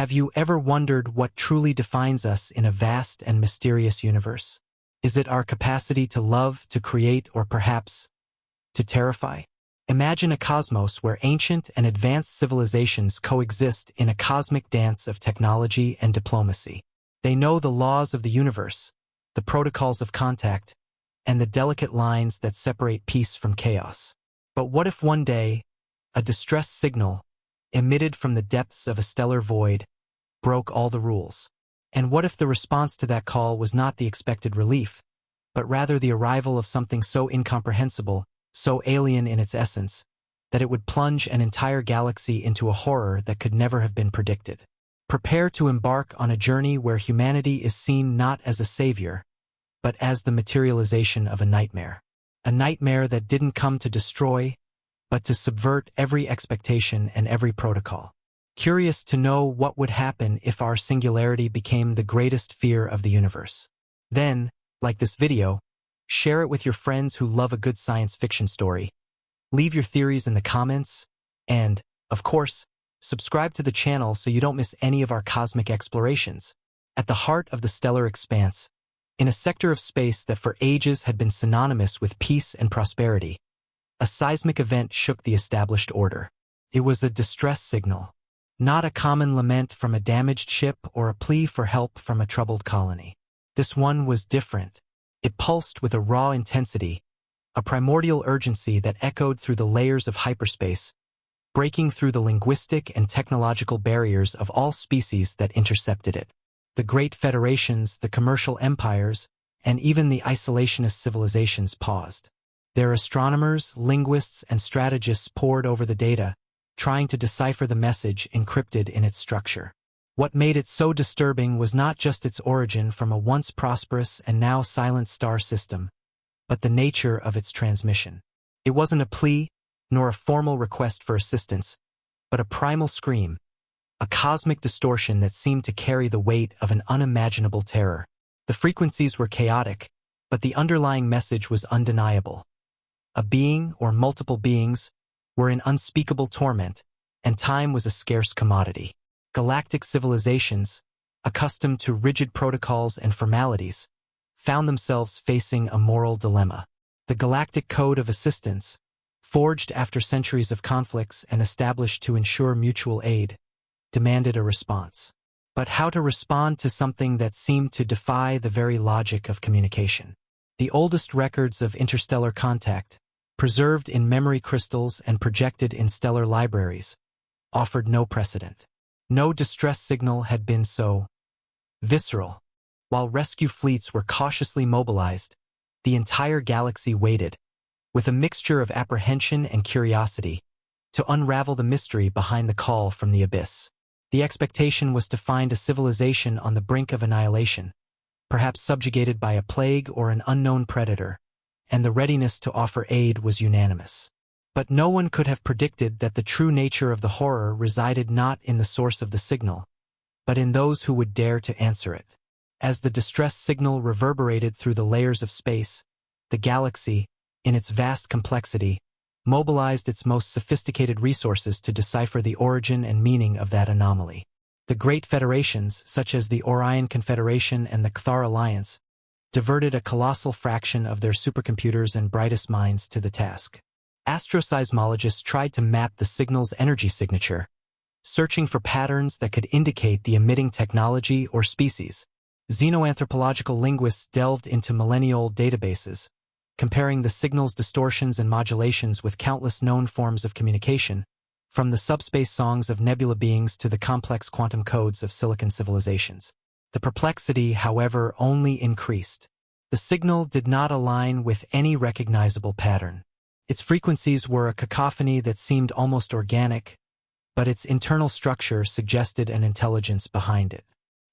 Have you ever wondered what truly defines us in a vast and mysterious universe? Is it our capacity to love, to create, or perhaps to terrify? Imagine a cosmos where ancient and advanced civilizations coexist in a cosmic dance of technology and diplomacy. They know the laws of the universe, the protocols of contact, and the delicate lines that separate peace from chaos. But what if one day, a distress signal, emitted from the depths of a stellar void, broke all the rules? And what if the response to that call was not the expected relief, but rather the arrival of something so incomprehensible, so alien in its essence, that it would plunge an entire galaxy into a horror that could never have been predicted? Prepare to embark on a journey where humanity is seen not as a savior, but as the materialization of a nightmare. A nightmare that didn't come to destroy, but to subvert every expectation and every protocol. Curious to know what would happen if our singularity became the greatest fear of the universe? Then, like this video, share it with your friends who love a good science fiction story. Leave your theories in the comments, and, of course, subscribe to the channel so you don't miss any of our cosmic explorations. At the heart of the stellar expanse, in a sector of space that for ages had been synonymous with peace and prosperity, a seismic event shook the established order. It was a distress signal, not a common lament from a damaged ship or a plea for help from a troubled colony. This one was different. It pulsed with a raw intensity, a primordial urgency that echoed through the layers of hyperspace, breaking through the linguistic and technological barriers of all species that intercepted it. The great federations, the commercial empires, and even the isolationist civilizations paused. Their astronomers, linguists, and strategists pored over the data, trying to decipher the message encrypted in its structure. What made it so disturbing was not just its origin from a once prosperous and now silent star system, but the nature of its transmission. It wasn't a plea, nor a formal request for assistance, but a primal scream, a cosmic distortion that seemed to carry the weight of an unimaginable terror. The frequencies were chaotic, but the underlying message was undeniable. A being, or multiple beings, were in unspeakable torment, and time was a scarce commodity. Galactic civilizations, accustomed to rigid protocols and formalities, found themselves facing a moral dilemma. The Galactic Code of Assistance, forged after centuries of conflicts and established to ensure mutual aid, demanded a response. But how to respond to something that seemed to defy the very logic of communication? The oldest records of interstellar contact, preserved in memory crystals and projected in stellar libraries, offered no precedent. No distress signal had been so visceral. While rescue fleets were cautiously mobilized, the entire galaxy waited, with a mixture of apprehension and curiosity, to unravel the mystery behind the call from the abyss. The expectation was to find a civilization on the brink of annihilation, perhaps subjugated by a plague or an unknown predator, and the readiness to offer aid was unanimous. But no one could have predicted that the true nature of the horror resided not in the source of the signal, but in those who would dare to answer it. As the distress signal reverberated through the layers of space, the galaxy, in its vast complexity, mobilized its most sophisticated resources to decipher the origin and meaning of that anomaly. The great federations, such as the Orion Confederation and the Cathar Alliance, diverted a colossal fraction of their supercomputers and brightest minds to the task. Astroseismologists tried to map the signal's energy signature, searching for patterns that could indicate the emitting technology or species. Xenoanthropological linguists delved into millennial databases, comparing the signal's distortions and modulations with countless known forms of communication, from the subspace songs of nebula beings to the complex quantum codes of silicon civilizations. The perplexity, however, only increased. The signal did not align with any recognizable pattern. Its frequencies were a cacophony that seemed almost organic, but its internal structure suggested an intelligence behind it.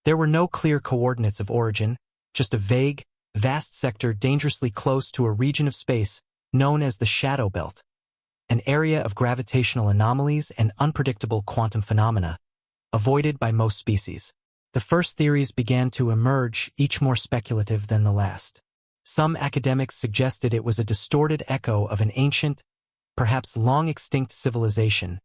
There were no clear coordinates of origin, just a vague, vast sector dangerously close to a region of space known as the shadow belt, an area of gravitational anomalies and unpredictable quantum phenomena, avoided by most species. The first theories began to emerge, each more speculative than the last. Some academics suggested it was a distorted echo of an ancient, perhaps long-extinct civilization,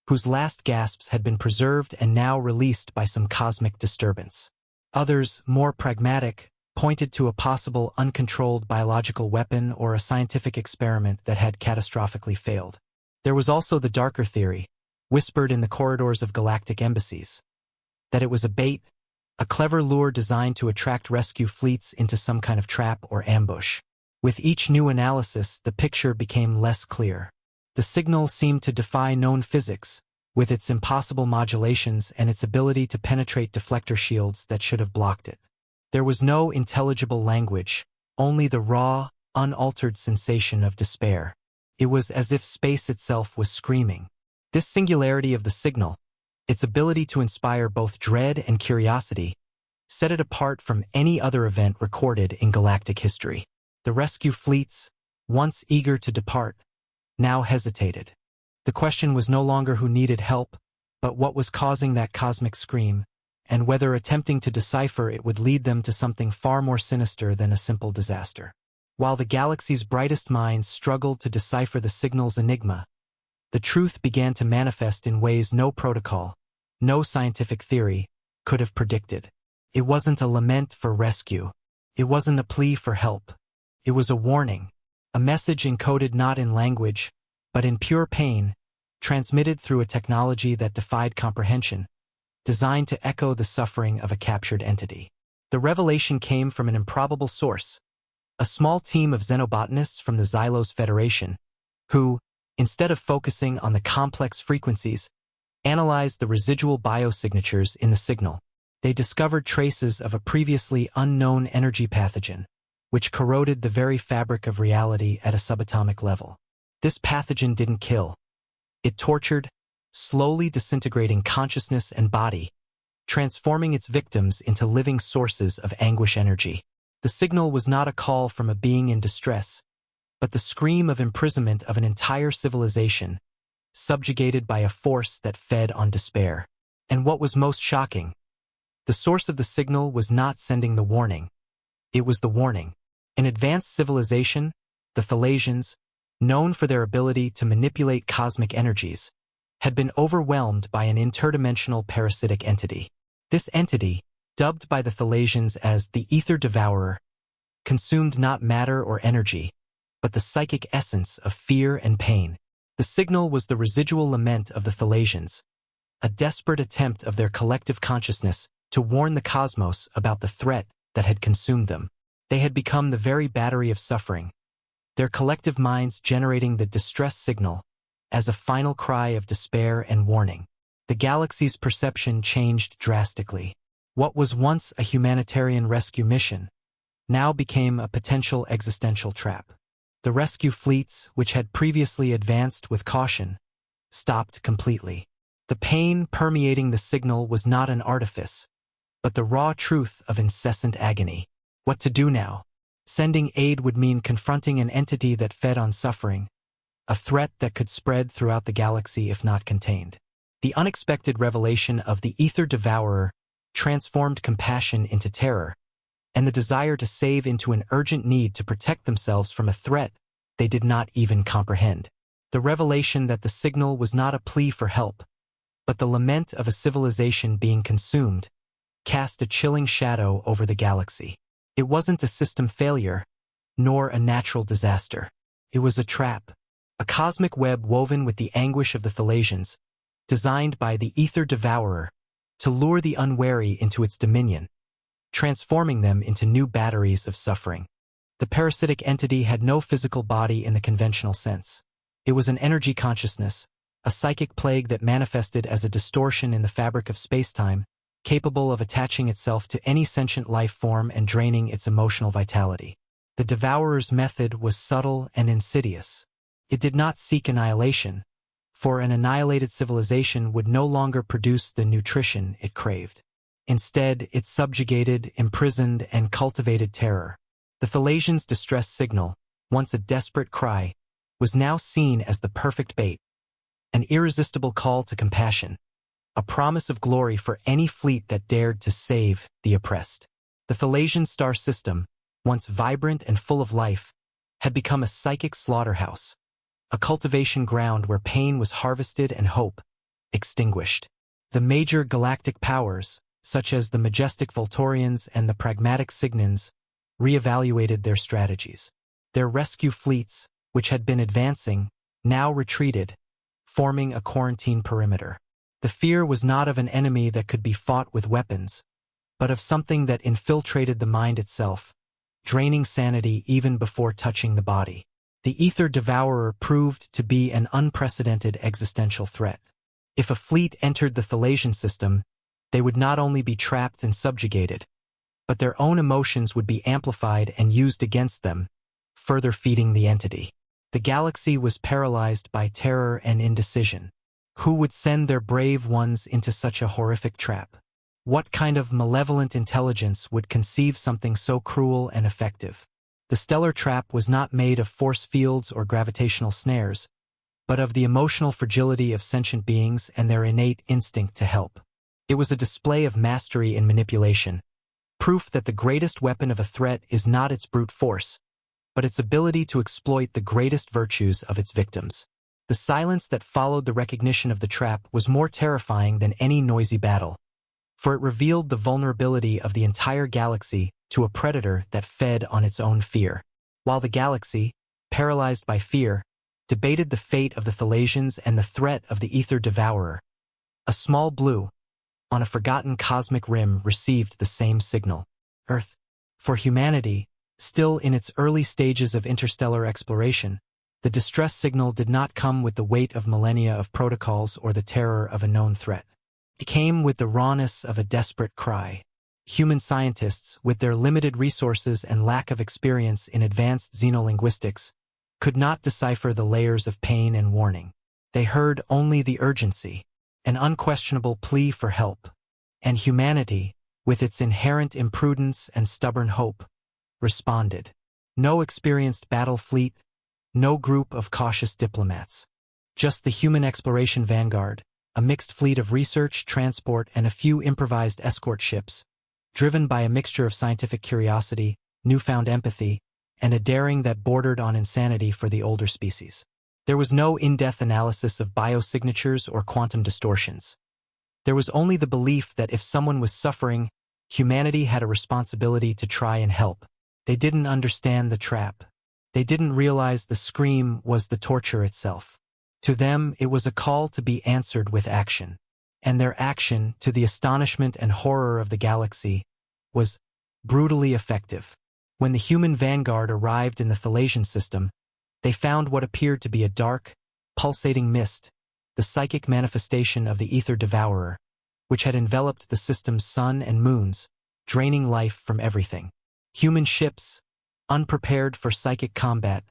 whose last gasps had been preserved and now released by some cosmic disturbance. Others, more pragmatic, pointed to a possible uncontrolled biological weapon or a scientific experiment that had catastrophically failed. There was also the darker theory, whispered in the corridors of galactic embassies, that it was a bait, a clever lure designed to attract rescue fleets into some kind of trap or ambush. With each new analysis, the picture became less clear. The signal seemed to defy known physics, with its impossible modulations and its ability to penetrate deflector shields that should have blocked it. There was no intelligible language, only the raw, unaltered sensation of despair. It was as if space itself was screaming. This singularity of the signal, its ability to inspire both dread and curiosity, set it apart from any other event recorded in galactic history. The rescue fleets, once eager to depart, now hesitated. The question was no longer who needed help, but what was causing that cosmic scream, and whether attempting to decipher it would lead them to something far more sinister than a simple disaster. While the galaxy's brightest minds struggled to decipher the signal's enigma, the truth began to manifest in ways no protocol, no scientific theory, could have predicted. It wasn't a lament for rescue. It wasn't a plea for help. It was a warning, a message encoded not in language, but in pure pain, transmitted through a technology that defied comprehension, designed to echo the suffering of a captured entity. The revelation came from an improbable source, a small team of xenobotanists from the Xylos Federation, who, instead of focusing on the complex frequencies, analyzed the residual biosignatures in the signal. They discovered traces of a previously unknown energy pathogen, which corroded the very fabric of reality at a subatomic level. This pathogen didn't kill. It tortured, slowly disintegrating consciousness and body, transforming its victims into living sources of anguish energy. The signal was not a call from a being in distress, but the scream of imprisonment of an entire civilization, subjugated by a force that fed on despair. And what was most shocking, the source of the signal was not sending the warning. It was the warning. An advanced civilization, the Thalassians, known for their ability to manipulate cosmic energies, had been overwhelmed by an interdimensional parasitic entity. This entity, dubbed by the Thalassians as the Ether Devourer, consumed not matter or energy, but the psychic essence of fear and pain. The signal was the residual lament of the Thalassians, a desperate attempt of their collective consciousness to warn the cosmos about the threat that had consumed them. They had become the very battery of suffering, their collective minds generating the distress signal as a final cry of despair and warning. The galaxy's perception changed drastically. What was once a humanitarian rescue mission now became a potential existential trap. The rescue fleets, which had previously advanced with caution, stopped completely. The pain permeating the signal was not an artifice, but the raw truth of incessant agony. What to do now? Sending aid would mean confronting an entity that fed on suffering, a threat that could spread throughout the galaxy if not contained. The unexpected revelation of the Ether Devourer transformed compassion into terror, and the desire to save into an urgent need to protect themselves from a threat they did not even comprehend. The revelation that the signal was not a plea for help, but the lament of a civilization being consumed, cast a chilling shadow over the galaxy. It wasn't a system failure, nor a natural disaster. It was a trap, a cosmic web woven with the anguish of the Thalassians, designed by the Ether Devourer to lure the unwary into its dominion, transforming them into new batteries of suffering. The parasitic entity had no physical body in the conventional sense. It was an energy consciousness, a psychic plague that manifested as a distortion in the fabric of space-time, capable of attaching itself to any sentient life form and draining its emotional vitality. The Devourer's method was subtle and insidious. It did not seek annihilation, for an annihilated civilization would no longer produce the nutrition it craved. Instead, it subjugated, imprisoned, and cultivated terror. The Thalassians' distress signal, once a desperate cry, was now seen as the perfect bait, an irresistible call to compassion, a promise of glory for any fleet that dared to save the oppressed. The Thalassian star system, once vibrant and full of life, had become a psychic slaughterhouse, a cultivation ground where pain was harvested and hope, extinguished. The major galactic powers, such as the majestic Voltorians and the pragmatic Cygnans, re-evaluated their strategies. Their rescue fleets, which had been advancing, now retreated, forming a quarantine perimeter. The fear was not of an enemy that could be fought with weapons, but of something that infiltrated the mind itself, draining sanity even before touching the body. The Ether Devourer proved to be an unprecedented existential threat. If a fleet entered the Thalasian system, they would not only be trapped and subjugated, but their own emotions would be amplified and used against them, further feeding the entity. The galaxy was paralyzed by terror and indecision. Who would send their brave ones into such a horrific trap? What kind of malevolent intelligence would conceive something so cruel and effective? The stellar trap was not made of force fields or gravitational snares, but of the emotional fragility of sentient beings and their innate instinct to help. It was a display of mastery in manipulation, proof that the greatest weapon of a threat is not its brute force, but its ability to exploit the greatest virtues of its victims. The silence that followed the recognition of the trap was more terrifying than any noisy battle, for it revealed the vulnerability of the entire galaxy to a predator that fed on its own fear. While the galaxy, paralyzed by fear, debated the fate of the Thalasians and the threat of the Ether Devourer, a small blue, on a forgotten cosmic rim received the same signal. Earth. For humanity, still in its early stages of interstellar exploration, the distress signal did not come with the weight of millennia of protocols or the terror of a known threat. It came with the rawness of a desperate cry. Human scientists, with their limited resources and lack of experience in advanced xenolinguistics, could not decipher the layers of pain and warning. They heard only the urgency, an unquestionable plea for help. And humanity, with its inherent imprudence and stubborn hope, responded. No experienced battle fleet, no group of cautious diplomats. Just the human exploration vanguard, a mixed fleet of research, transport, and a few improvised escort ships, driven by a mixture of scientific curiosity, newfound empathy, and a daring that bordered on insanity for the older species. There was no in-depth analysis of biosignatures or quantum distortions. There was only the belief that if someone was suffering, humanity had a responsibility to try and help. They didn't understand the trap. They didn't realize the scream was the torture itself. To them, it was a call to be answered with action. And their action, to the astonishment and horror of the galaxy, was brutally effective. When the human vanguard arrived in the Thalasian system, they found what appeared to be a dark, pulsating mist, the psychic manifestation of the Ether Devourer, which had enveloped the system's sun and moons, draining life from everything. Human ships, unprepared for psychic combat,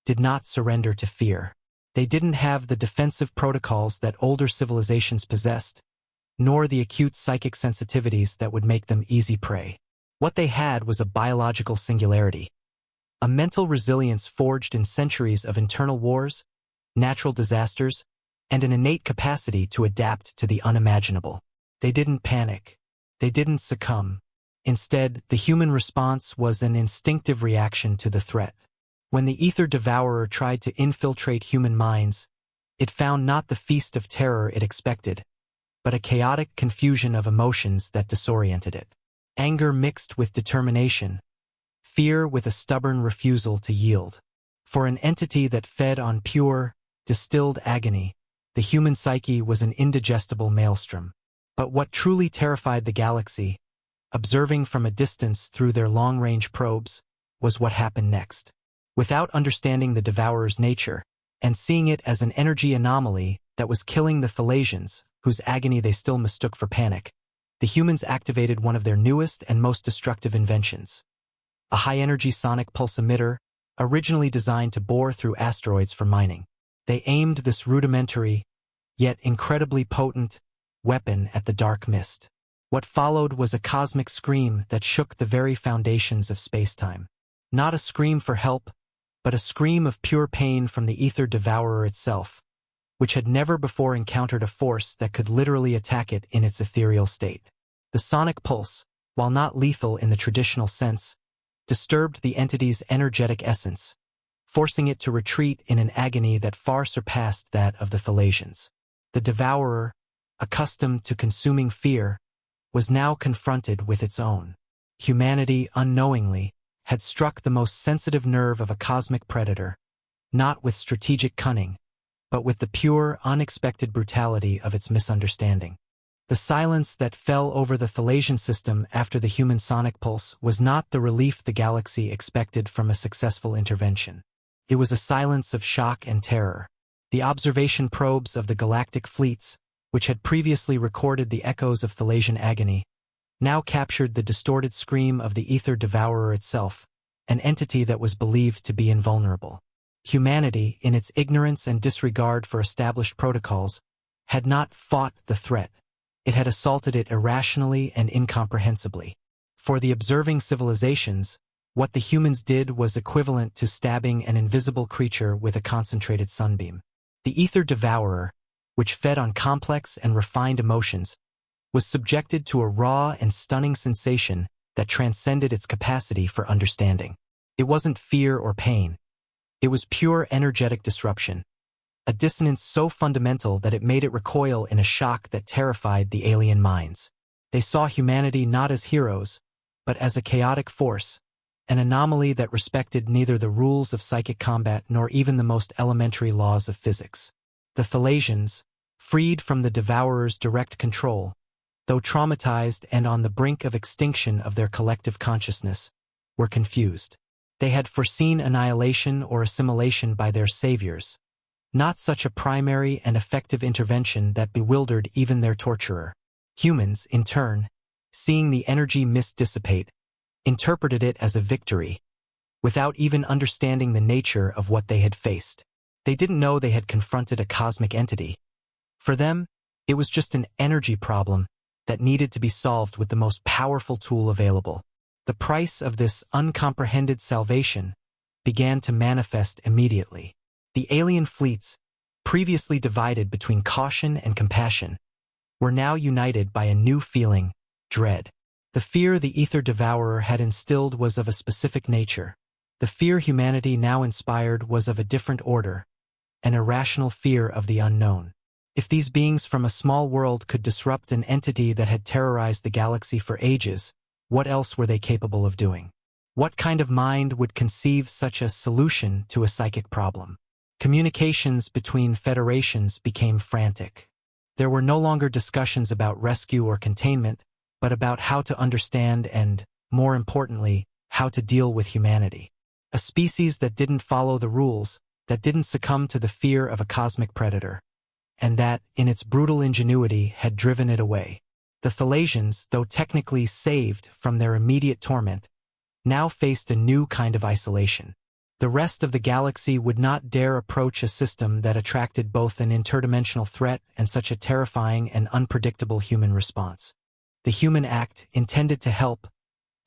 did not surrender to fear. They didn't have the defensive protocols that older civilizations possessed, nor the acute psychic sensitivities that would make them easy prey. What they had was a biological singularity, a mental resilience forged in centuries of internal wars, natural disasters, and an innate capacity to adapt to the unimaginable. They didn't panic. They didn't succumb. Instead, the human response was an instinctive reaction to the threat. When the Ether Devourer tried to infiltrate human minds, it found not the feast of terror it expected, but a chaotic confusion of emotions that disoriented it. Anger mixed with determination, fear with a stubborn refusal to yield. For an entity that fed on pure, distilled agony, the human psyche was an indigestible maelstrom. But what truly terrified the galaxy, observing from a distance through their long-range probes, was what happened next. Without understanding the Devourer's nature, and seeing it as an energy anomaly that was killing the Thalasians, whose agony they still mistook for panic, the humans activated one of their newest and most destructive inventions. A high-energy sonic pulse emitter, originally designed to bore through asteroids for mining. They aimed this rudimentary, yet incredibly potent, weapon at the dark mist. What followed was a cosmic scream that shook the very foundations of space-time. Not a scream for help, but a scream of pure pain from the Ether Devourer itself, which had never before encountered a force that could literally attack it in its ethereal state. The sonic pulse, while not lethal in the traditional sense, disturbed the entity's energetic essence, forcing it to retreat in an agony that far surpassed that of the Thalasians. The Devourer, accustomed to consuming fear, was now confronted with its own. Humanity, unknowingly, had struck the most sensitive nerve of a cosmic predator, not with strategic cunning, but with the pure, unexpected brutality of its misunderstanding. The silence that fell over the Thalasian system after the human sonic pulse was not the relief the galaxy expected from a successful intervention. It was a silence of shock and terror. The observation probes of the galactic fleets, which had previously recorded the echoes of Thalasian agony, now captured the distorted scream of the ether devourer itself, an entity that was believed to be invulnerable. Humanity, in its ignorance and disregard for established protocols, had not fought the threat. It had assaulted it irrationally and incomprehensibly. For the observing civilizations, what the humans did was equivalent to stabbing an invisible creature with a concentrated sunbeam. The ether devourer, which fed on complex and refined emotions, was subjected to a raw and stunning sensation that transcended its capacity for understanding. It wasn't fear or pain. It was pure energetic disruption, a dissonance so fundamental that it made it recoil in a shock that terrified the alien minds. They saw humanity not as heroes, but as a chaotic force, an anomaly that respected neither the rules of psychic combat nor even the most elementary laws of physics. The Thalasians, freed from the Devourer's direct control, though traumatized and on the brink of extinction of their collective consciousness, were confused. They had foreseen annihilation or assimilation by their saviors, not such a primary and effective intervention that bewildered even their torturer. Humans, in turn, seeing the energy mist dissipate, interpreted it as a victory, without even understanding the nature of what they had faced. They didn't know they had confronted a cosmic entity. For them, it was just an energy problem that needed to be solved with the most powerful tool available. The price of this uncomprehended salvation began to manifest immediately. The alien fleets, previously divided between caution and compassion, were now united by a new feeling, dread. The fear the ether devourer had instilled was of a specific nature. The fear humanity now inspired was of a different order, an irrational fear of the unknown. If these beings from a small world could disrupt an entity that had terrorized the galaxy for ages, what else were they capable of doing? What kind of mind would conceive such a solution to a psychic problem? Communications between federations became frantic. There were no longer discussions about rescue or containment, but about how to understand and, more importantly, how to deal with humanity. A species that didn't follow the rules, that didn't succumb to the fear of a cosmic predator, and that, in its brutal ingenuity, had driven it away. The Thalasians, though technically saved from their immediate torment, now faced a new kind of isolation. The rest of the galaxy would not dare approach a system that attracted both an interdimensional threat and such a terrifying and unpredictable human response. The human act, intended to help,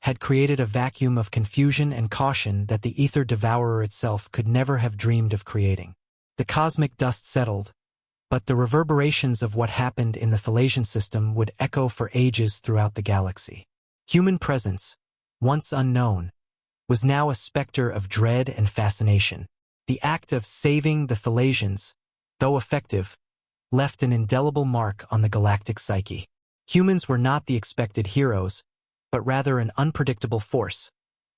had created a vacuum of confusion and caution that the ether devourer itself could never have dreamed of creating. The cosmic dust settled, but the reverberations of what happened in the Thalasian system would echo for ages throughout the galaxy. Human presence, once unknown, was now a specter of dread and fascination. The act of saving the Thalasians, though effective, left an indelible mark on the galactic psyche. Humans were not the expected heroes, but rather an unpredictable force,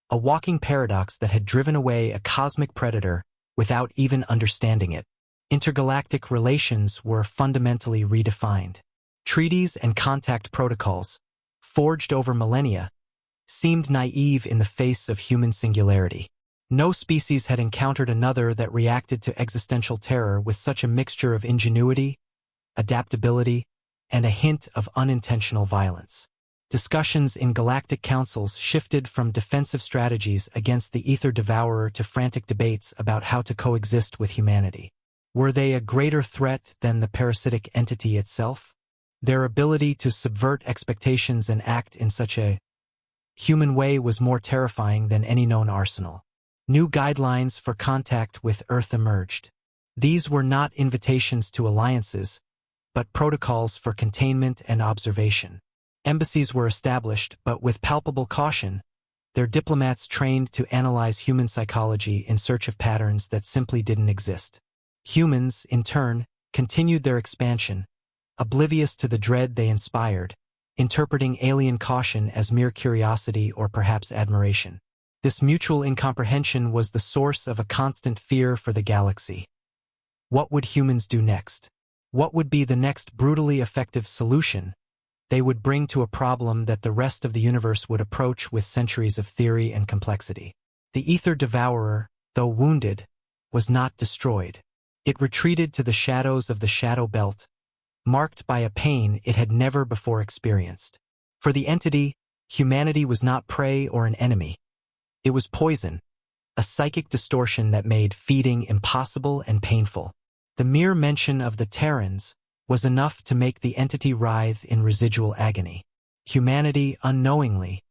a walking paradox that had driven away a cosmic predator without even understanding it. Intergalactic relations were fundamentally redefined. Treaties and contact protocols, forged over millennia, seemed naive in the face of human singularity. No species had encountered another that reacted to existential terror with such a mixture of ingenuity, adaptability, and a hint of unintentional violence. Discussions in galactic councils shifted from defensive strategies against the ether devourer to frantic debates about how to coexist with humanity. Were they a greater threat than the parasitic entity itself? Their ability to subvert expectations and act in such a human way was more terrifying than any known arsenal. New guidelines for contact with Earth emerged. These were not invitations to alliances, but protocols for containment and observation. Embassies were established, but with palpable caution, their diplomats trained to analyze human psychology in search of patterns that simply didn't exist. Humans, in turn, continued their expansion, oblivious to the dread they inspired, interpreting alien caution as mere curiosity or perhaps admiration. This mutual incomprehension was the source of a constant fear for the galaxy. What would humans do next? What would be the next brutally effective solution they would bring to a problem that the rest of the universe would approach with centuries of theory and complexity? The Ether Devourer, though wounded, was not destroyed. It retreated to the shadows of the Shadow Belt, marked by a pain it had never before experienced. For the entity, humanity was not prey or an enemy. It was poison, a psychic distortion that made feeding impossible and painful. The mere mention of the Terrans was enough to make the entity writhe in residual agony. Humanity, unknowingly,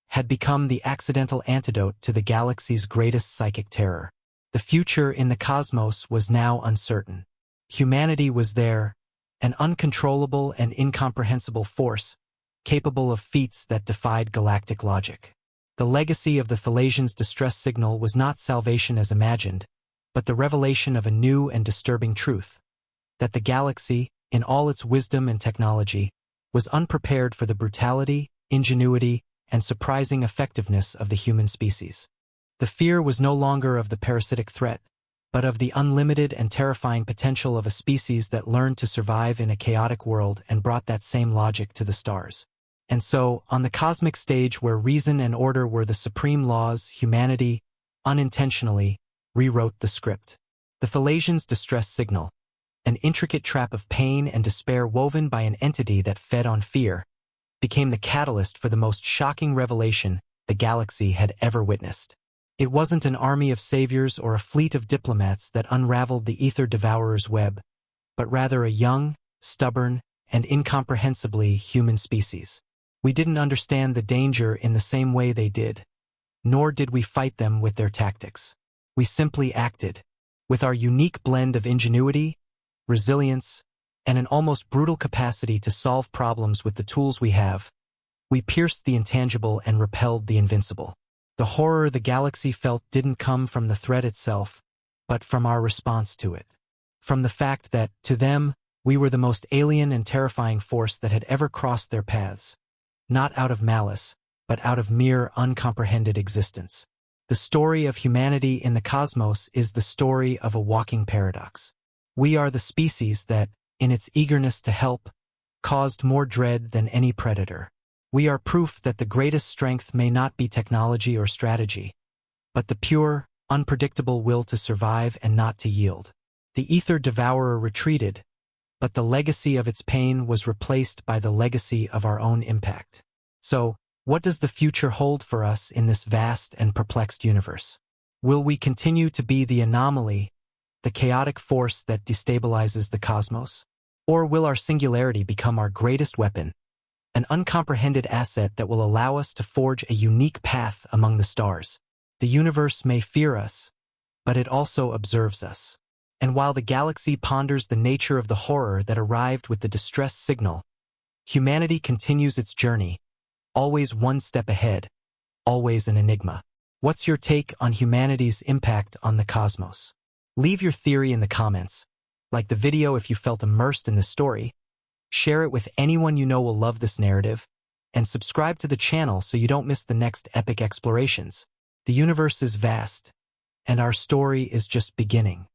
had become the accidental antidote to the galaxy's greatest psychic terror. The future in the cosmos was now uncertain. Humanity was there, an uncontrollable and incomprehensible force, capable of feats that defied galactic logic. The legacy of the Thalassians' distress signal was not salvation as imagined, but the revelation of a new and disturbing truth, that the galaxy, in all its wisdom and technology, was unprepared for the brutality, ingenuity, and surprising effectiveness of the human species. The fear was no longer of the parasitic threat, but of the unlimited and terrifying potential of a species that learned to survive in a chaotic world and brought that same logic to the stars. And so, on the cosmic stage where reason and order were the supreme laws, humanity, unintentionally, rewrote the script. The Thalassians' distress signal, an intricate trap of pain and despair woven by an entity that fed on fear, became the catalyst for the most shocking revelation the galaxy had ever witnessed. It wasn't an army of saviors or a fleet of diplomats that unraveled the Ether Devourer's web, but rather a young, stubborn, and incomprehensibly human species. We didn't understand the danger in the same way they did, nor did we fight them with their tactics. We simply acted. With our unique blend of ingenuity, resilience, and an almost brutal capacity to solve problems with the tools we have, we pierced the intangible and repelled the invincible. The horror the galaxy felt didn't come from the threat itself, but from our response to it. From the fact that, to them, we were the most alien and terrifying force that had ever crossed their paths. Not out of malice, but out of mere uncomprehended existence. The story of humanity in the cosmos is the story of a walking paradox. We are the species that, in its eagerness to help, caused more dread than any predator. We are proof that the greatest strength may not be technology or strategy, but the pure, unpredictable will to survive and not to yield. The Ether Devourer retreated, but the legacy of its pain was replaced by the legacy of our own impact. So, what does the future hold for us in this vast and perplexed universe? Will we continue to be the anomaly, the chaotic force that destabilizes the cosmos? Or will our singularity become our greatest weapon, an uncomprehended asset that will allow us to forge a unique path among the stars? The universe may fear us, but it also observes us. And while the galaxy ponders the nature of the horror that arrived with the distress signal, humanity continues its journey, always one step ahead, always an enigma. What's your take on humanity's impact on the cosmos? Leave your theory in the comments. Like the video if you felt immersed in the story, share it with anyone you know will love this narrative, and subscribe to the channel so you don't miss the next epic explorations. The universe is vast, and our story is just beginning.